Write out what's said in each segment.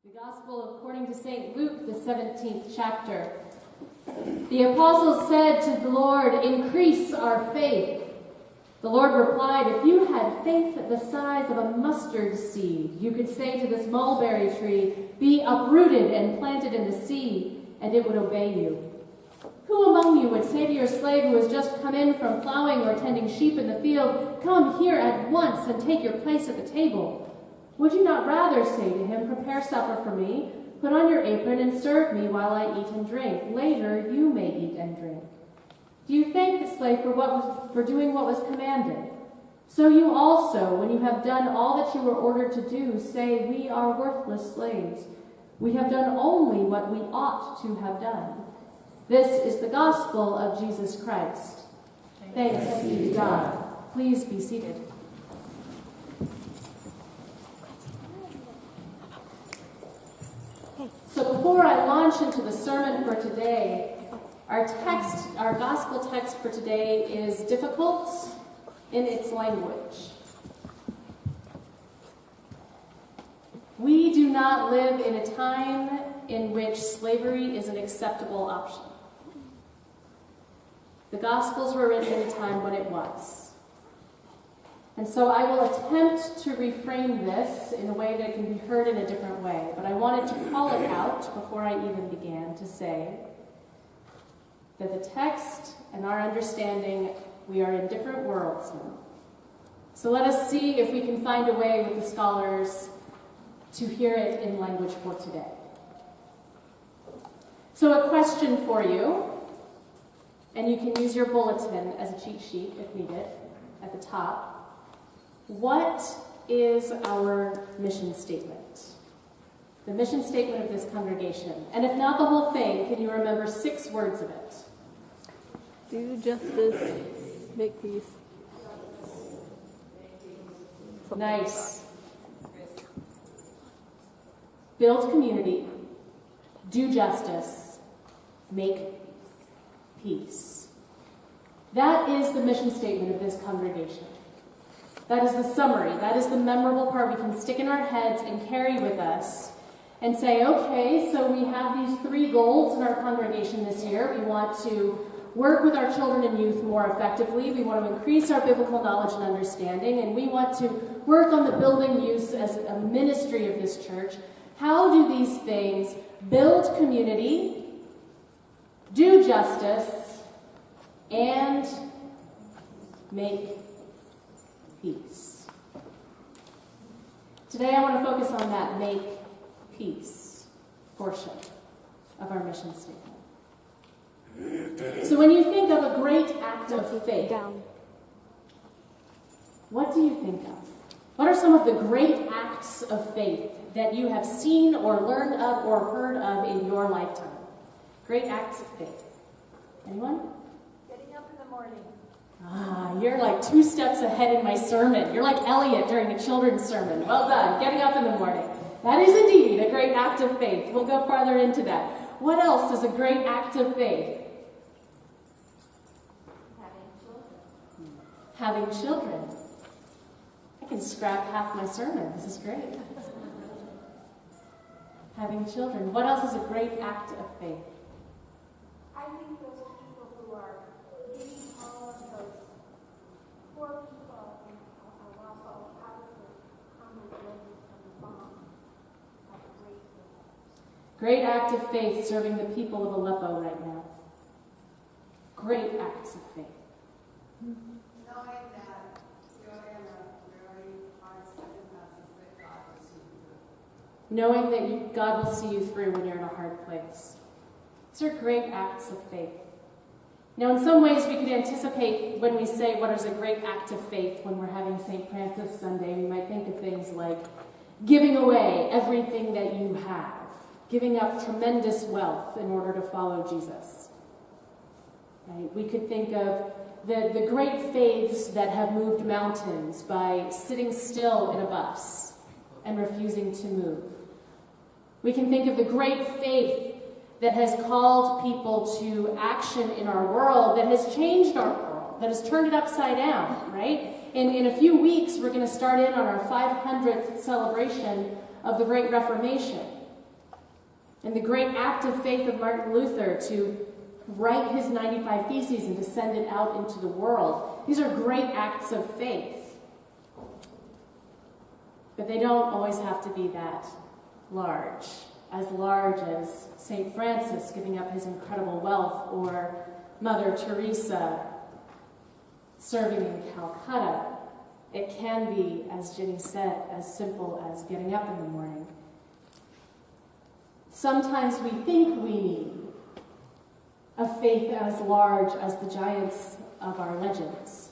The Gospel according to St. Luke, the 17th chapter. The apostles said to the Lord, "Increase our faith." The Lord replied, "If you had faith the size of a mustard seed, you could say to this mulberry tree, 'Be uprooted and planted in the sea,' and it would obey you. Who among you would say to your slave who has just come in from plowing or tending sheep in the field, 'Come here at once and take your place at the table'? Would you not rather say to him, 'Prepare supper for me, put on your apron and serve me while I eat and drink. Later you may eat and drink'? Do you thank the slave for doing what was commanded? So you also, when you have done all that you were ordered to do, say, 'We are worthless slaves. We have done only what we ought to have done.'" This is the gospel of Jesus Christ. Thanks be to God. Please be seated. So before I launch into the sermon for today, our gospel text for today is difficult in its language. We do not live in a time in which slavery is an acceptable option. The Gospels were written in a time when it was. And so I will attempt to reframe this in a way that can be heard in a different way. But I wanted to call it out before I even began to say that the text and our understanding, we are in different worlds now. So let us see if we can find a way with the scholars to hear it in language for today. So a question for you, and you can use your bulletin as a cheat sheet if needed at the top. What is our mission statement? The mission statement of this congregation. And if not the whole thing, can you remember 6 words of it? Do justice, make peace. Nice. Build community, do justice, make peace. That is the mission statement of this congregation. That is the summary. That is the memorable part we can stick in our heads and carry with us and say, okay, so we have these 3 goals in our congregation this year. We want to work with our children and youth more effectively. We want to increase our biblical knowledge and understanding, and we want to work on the building use as a ministry of this church. How do these things build community, do justice, and make peace? Today I want to focus on that make peace portion of our mission statement. So when you think of a great act of faith, what do you think of? What are some of the great acts of faith that you have seen or learned of or heard of in your lifetime? Great acts of faith. Anyone? Getting up in the morning. You're like 2 steps ahead in my sermon. You're like Elliot during a children's sermon. Well done. Getting up in the morning. That is indeed a great act of faith. We'll go farther into that. What else is a great act of faith? Having children. I can scrap half my sermon. This is great. Having children. What else is a great act of faith? I think those people who are giving all of those poor people in Aleppo houses come and live from the bomb have a great faith. Great act of faith serving the people of Aleppo right now. Great acts of faith. Knowing that you're in a very hard circumstances that God will see you through. Knowing that God will see you through when you're in a hard place. These are great acts of faith. Now, in some ways, we could anticipate when we say what is a great act of faith when we're having St. Francis Sunday, we might think of things like giving away everything that you have, giving up tremendous wealth in order to follow Jesus. Right? We could think of the great faiths that have moved mountains by sitting still in a bus and refusing to move. We can think of the great faith that has called people to action in our world, that has changed our world, that has turned it upside down, right? In a few weeks, we're going to start in on our 500th celebration of the Great Reformation. And the great act of faith of Martin Luther to write his 95 Theses and to send it out into the world. These are great acts of faith. But they don't always have to be that large as St. Francis giving up his incredible wealth, or Mother Teresa serving in Calcutta. It can be, as Ginny said, as simple as getting up in the morning. Sometimes we think we need a faith as large as the giants of our legends.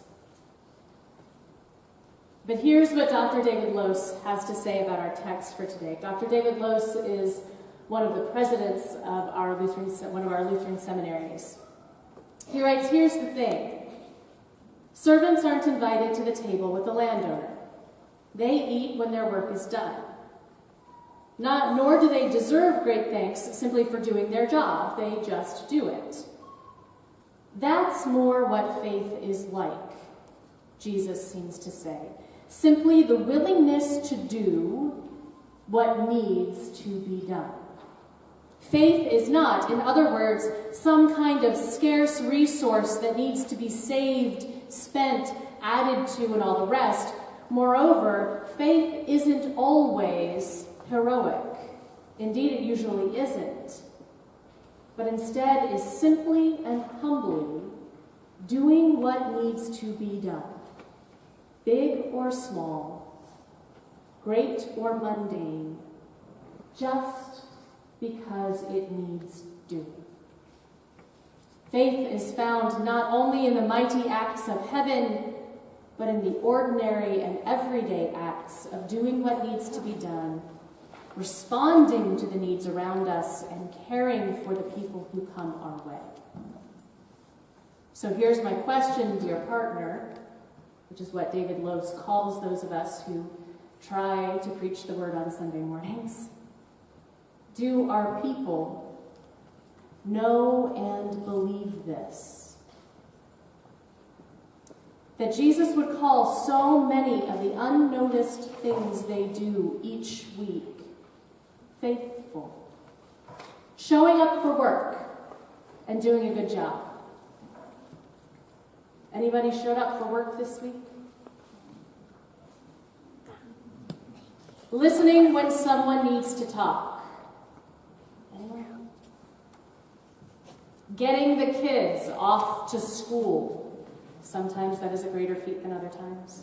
But here's what Dr. David Lose has to say about our text for today. Dr. David Lose is one of the presidents of one of our Lutheran seminaries. He writes, here's the thing. Servants aren't invited to the table with the landowner. They eat when their work is done. Nor do they deserve great thanks simply for doing their job. They just do it. That's more what faith is like, Jesus seems to say. Simply the willingness to do what needs to be done. Faith is not, in other words, some kind of scarce resource that needs to be saved, spent, added to, and all the rest. Moreover, faith isn't always heroic. Indeed, it usually isn't. But instead is simply and humbly doing what needs to be done. Big or small, great or mundane, just because it needs doing. Faith is found not only in the mighty acts of heaven, but in the ordinary and everyday acts of doing what needs to be done, responding to the needs around us, and caring for the people who come our way. So here's my question, dear partner, which is what David Lose calls those of us who try to preach the word on Sunday mornings. Do our people know and believe this? That Jesus would call so many of the unnoticed things they do each week faithful. Showing up for work and doing a good job. Anybody showed up for work this week? Listening when someone needs to talk. Anyone? Getting the kids off to school. Sometimes that is a greater feat than other times.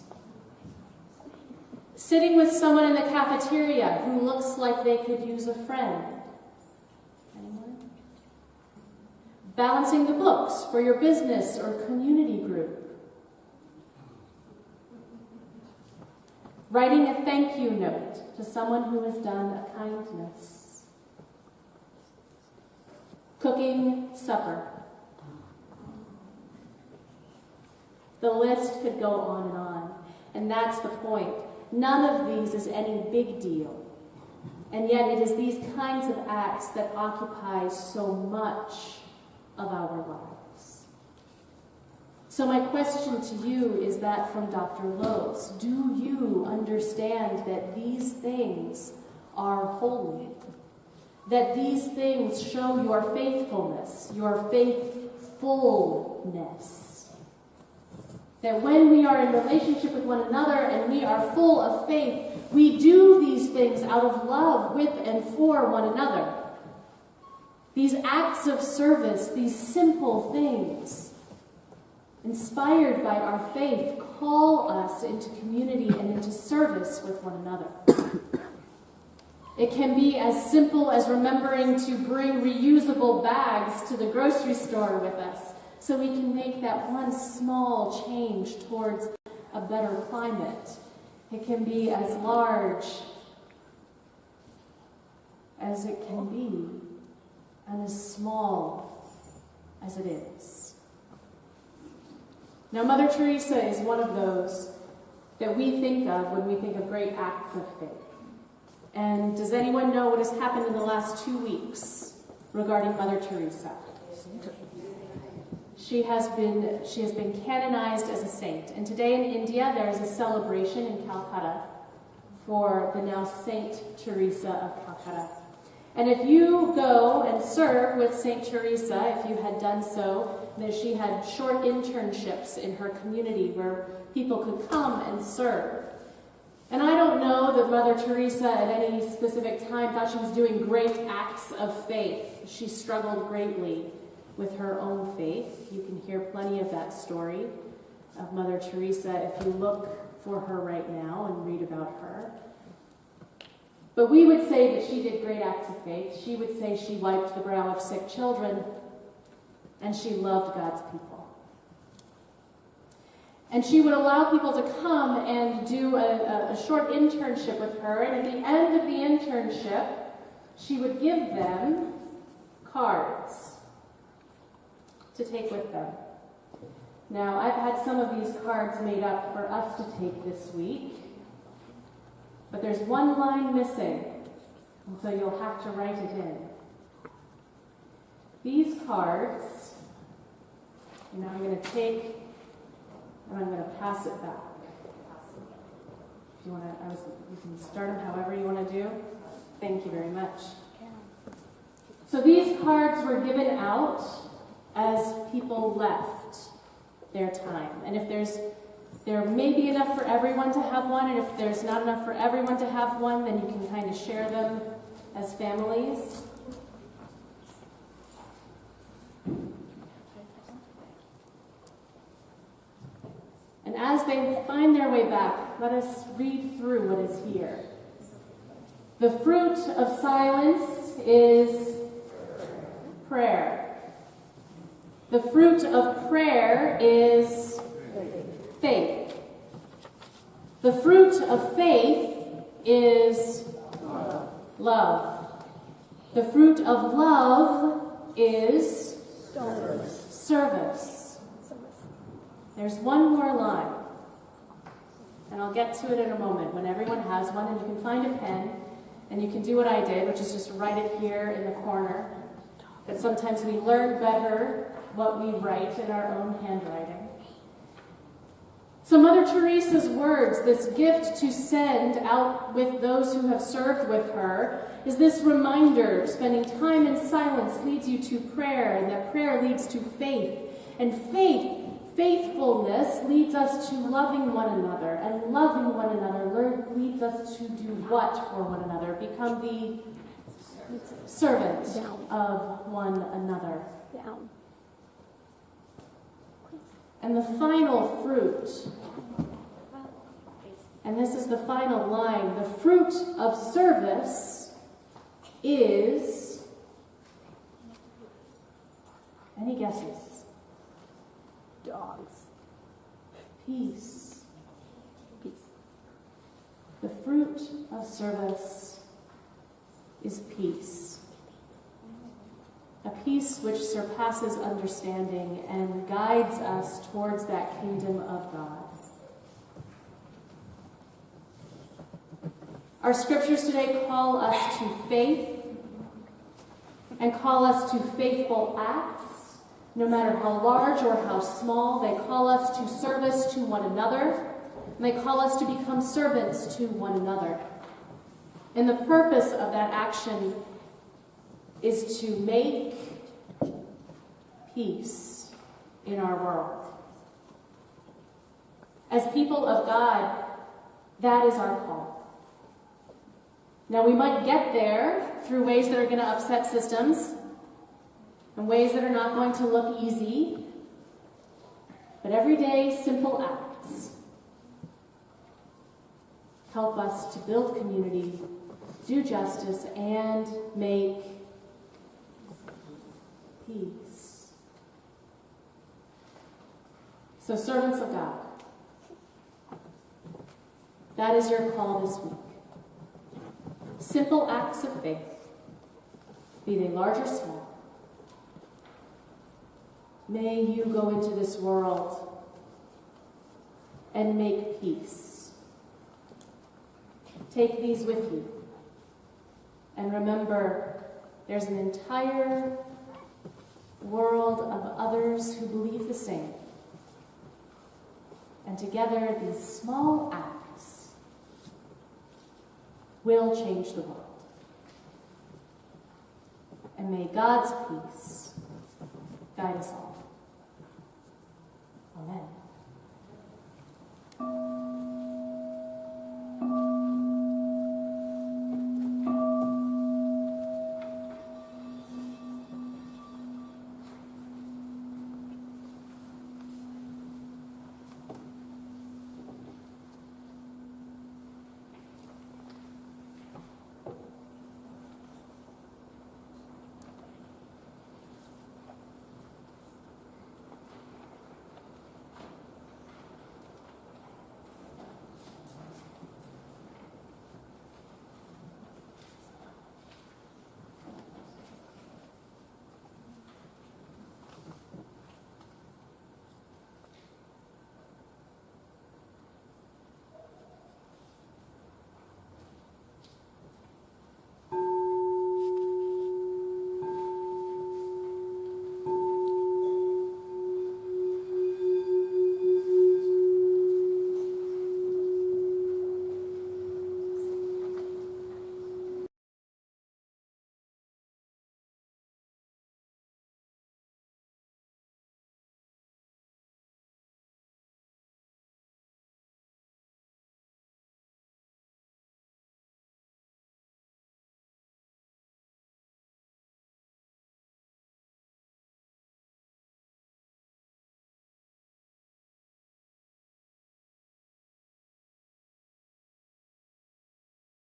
Sitting with someone in the cafeteria who looks like they could use a friend. Anyone? Balancing the books for your business or community group. Writing a thank you note to someone who has done a kindness. Cooking supper. The list could go on and on. And that's the point. None of these is any big deal. And yet it is these kinds of acts that occupy so much of our lives. So my question to you is that from Dr. Lose. Do you understand that these things are holy? That these things show your faithfulness, your faithfulness? That when we are in relationship with one another and we are full of faith, we do these things out of love with and for one another. These acts of service, these simple things, inspired by our faith, call us into community and into service with one another. It can be as simple as remembering to bring reusable bags to the grocery store with us, so we can make that one small change towards a better climate. It can be as large as it can be, and as small as it is. Now, Mother Teresa is one of those that we think of when we think of great acts of faith. And does anyone know what has happened in the last 2 weeks regarding Mother Teresa? She has been canonized as a saint. And today in India, there is a celebration in Calcutta for the now Saint Teresa of Calcutta. And if you go and serve with St. Teresa, if you had done so, that she had short internships in her community where people could come and serve. And I don't know that Mother Teresa at any specific time thought she was doing great acts of faith. She struggled greatly with her own faith. You can hear plenty of that story of Mother Teresa if you look for her right now and read about her. But we would say that she did great acts of faith. She would say she wiped the brow of sick children, and she loved God's people. And she would allow people to come and do a short internship with her, and at the end of the internship, she would give them cards to take with them. Now, I've had some of these cards made up for us to take this week, but there's one line missing, and so you'll have to write it in. These cards, and I'm going to take, and I'm going to pass it back. If you want to, you can start them however you want to do. Thank you very much. So these cards were given out as people left their time. And if there may be enough for everyone to have one, and if there's not enough for everyone to have one, then you can kind of share them as families. And as they find their way back, let us read through what is here. The fruit of silence is prayer. The fruit of prayer is faith. The fruit of faith is love. The fruit of love is service. There's one more line, and I'll get to it in a moment when everyone has one, and you can find a pen, and you can do what I did, which is just write it here in the corner. But sometimes we learn better what we write in our own handwriting. So Mother Teresa's words, this gift to send out with those who have served with her, is this reminder: spending time in silence leads you to prayer, and that prayer leads to faith. And faithfulness leads us to loving one another, and loving one another leads us to do what for one another? Become the servant of one another. And the final fruit, and this is the final line, the fruit of service is, any guesses? Dogs. Peace. Peace. The fruit of service is peace. A peace which surpasses understanding and guides us towards that kingdom of God. Our scriptures today call us to faith and call us to faithful acts, no matter how large or how small. They call us to service to one another, and they call us to become servants to one another. And the purpose of that action is to make peace in our world. As people of God, that is our call. Now, we might get there through ways that are going to upset systems and ways that are not going to look easy, but everyday simple acts help us to build community, do justice, and make peace. So, servants of God, that is your call this week. Simple acts of faith, be they large or small. May you go into this world and make peace. Take these with you. And remember, there's an entire world of others who believe the same. And together, these small acts will change the world. And may God's peace guide us all. Amen.